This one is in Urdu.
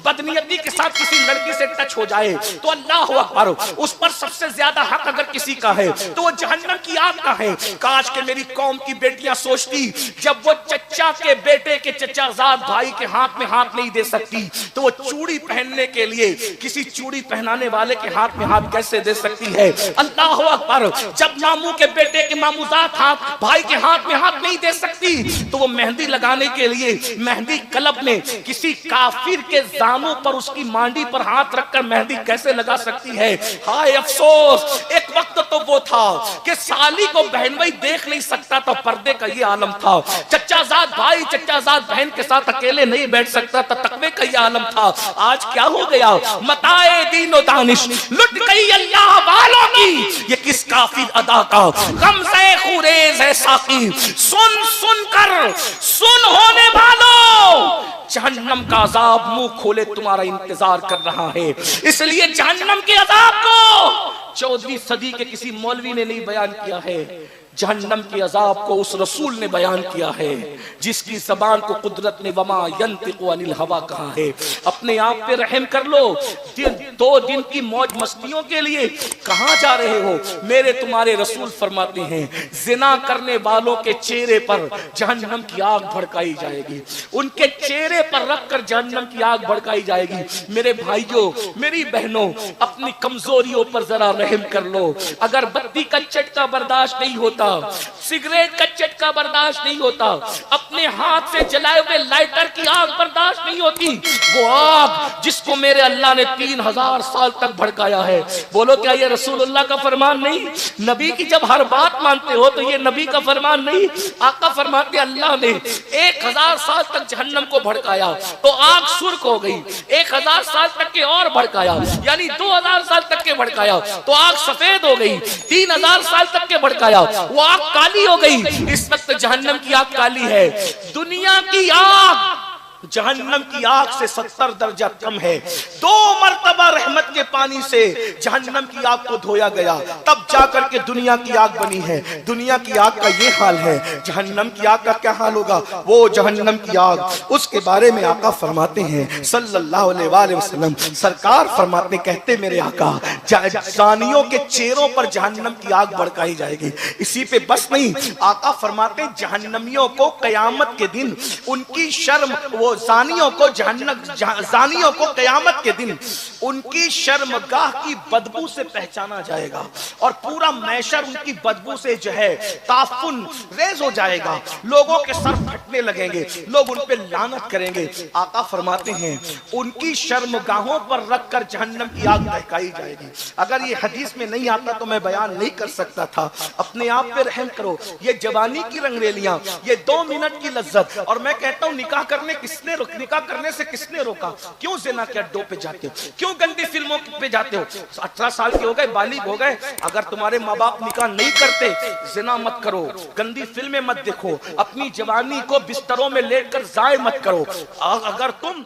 بدنیتی کے ساتھ کسی لڑکی سے ٹچ ہو جائے تو اللہ اکبر، اس پر سب سے زیادہ حق اگر کسی کا ہے تو وہ جہنم کی آگ کا ہے۔ کاش کہ میری قوم کی بیٹیاں سوچتی جب وہ چچا کے بیٹے کے چچا زاد بھائی کے ہاتھ میں ہاتھ نہیں دے سکتی تو وہ چوڑی پہننے کے لیے کسی چوڑی پہنانے والے کے ہاتھ میں ہاتھ کیسے دے سکتی ہے؟ اللہ اکبر، جب ماموں کے بیٹے کے ماموزات ہاتھ بھائی کے ہاتھ میں ہاتھ نہیں دے سکتی تو وہ مہندی لگانے کے لیے مہندی کلب میں کسی کافر کے زانوں پر اس کی مانڈی پر ہاتھ رکھ کر مہندی کیسے لگا سکتی ہے؟ ہائے افسوس، ایک وقت تو وہ تھا کہ سالی کو بہن بھائی دیکھ نہیں سکتا تھا، پردے کا یہ عالم تھا۔ چچا زاد بھائی چچا زاد بہن کے ساتھ اکیلے نہیں بیٹھ سکتا تھا، تقوی کا یہ عالم تھا۔ آج کیا ہو گیا؟ متاع دین و دانش لٹ گئی اللہ والوں کی، یہ کس کافر ادا کا غمزہ خوریز ہے ساقی، سن سن کر سن ہونے والوں، جہنم کا عذاب منہ کھولے تمہارا انتظار کر رہا ہے۔ اس لیے جہنم کے عذاب کو 14ویں صدی کے کسی مولوی نے نہیں بیان کیا ہے، جہنم کے عذاب کو اس رسول نے بیان کیا ہے جس کی زبان کو قدرت نے وما ینطق عن الہوی کہا ہے۔ اپنے آپ پہ رحم کر لو، 2 دن کی موج مستیوں کے لیے کہاں جا رہے ہو؟ میرے تمہارے رسول فرماتے ہیں زنا کرنے والوں کے چہرے پر جہنم کی آگ بھڑکائی جائے گی، ان کے چہرے پر رکھ کر جہنم کی آگ بھڑکائی جائے گی۔ میرے بھائیوں میری بہنوں، اپنی کمزوریوں پر ذرا رحم کر لو۔ اگر بتی کا چٹکا برداشت نہیں ہوتا، سگریٹ کا چٹکا برداشت نہیں ہوتا، اپنے ہاتھ سے جلائے ہوئے لائٹر کی آگ برداشت نہیں ہوتی، وہ آگ جس کو میرے اللہ نے 3000 سال تک بھڑکایا ہے، بولو کیا یہ رسول اللہ کا فرمان نہیں؟ نبی کی جب ہر بات مانتے ہو تو یہ نبی کا فرمان نہیں؟ آقا فرماتے اللہ نے 1000 سال تک جہنم کو بھڑکایا تو آگ سرخ ہو گئی، 1000 سال تک کے اور بھڑکایا یعنی 2000 سال تک کے بھڑکایا تو آگ سفید ہو گئی، 3000 سال تک کے بھڑکایا وہ آگ کالی ہو گئی۔ اس وقت جہنم کی آگ کالی ہے، دنیا کی آگ جہنم کی آگ سے 70 درجہ کم ہے۔ 2 مرتبہ رحمت کے پانی سے جہنم کی آگ کو دھویا گیا تب جا کر کے دنیا کی آگ بنی ہے۔ دنیا کی آگ کا یہ حال ہے، جہنم کی آگ کا کیا حال ہوگا؟ وہ جہنم کی آگ، اس کے بارے میں آقا فرماتے ہیں صلی اللہ علیہ وآلہ وسلم، سرکار فرماتے کہتے میرے آقا زانیوں کے چہروں پر جہنم کی آگ بھڑکائی جائے گی۔ اسی پہ بس نہیں، آقا فرماتے جہنمیوں کو قیامت کے دن ان کی شرم، وہ زانیوں کو قیامت کے دن ان کی شرمگاہ کی بدبو سے پہچانا جائے گا اور پورا محشر ان کی بدبو سے جو ہے تعفن ریز ہو جائے گا، لوگوں کے سر پھٹنے لگیں گے، لوگ ان پہ لعنت کریں گے۔ آقا فرماتے ہیں ان کی شرمگاہوں پر رکھ کر جہنم کی آگ دہکائی جائے گی۔ اگر یہ حدیث میں نہیں آتا تو میں بیان نہیں کر سکتا تھا۔ اپنے آپ پہ رحم کرو، یہ جوانی کی رنگریلیاں، یہ 2 منٹ کی لذت، اور میں کہتا ہوں نکاح کرنے نکاح کرنے سے کس نے روکا؟ کیوں زنا کے اڈوں پہ جاتے ہو؟ کیوں گندی فلموں پہ جاتے ہو؟ 18 سال کے ہو گئے، بالغ ہو گئے، اگر تمہارے ماں باپ نکاح نہیں کرتے زنا مت کرو، گندی فلمیں مت دیکھو، اپنی جوانی کو بستروں میں لیٹ کر ضائع مت کرو۔ اگر تم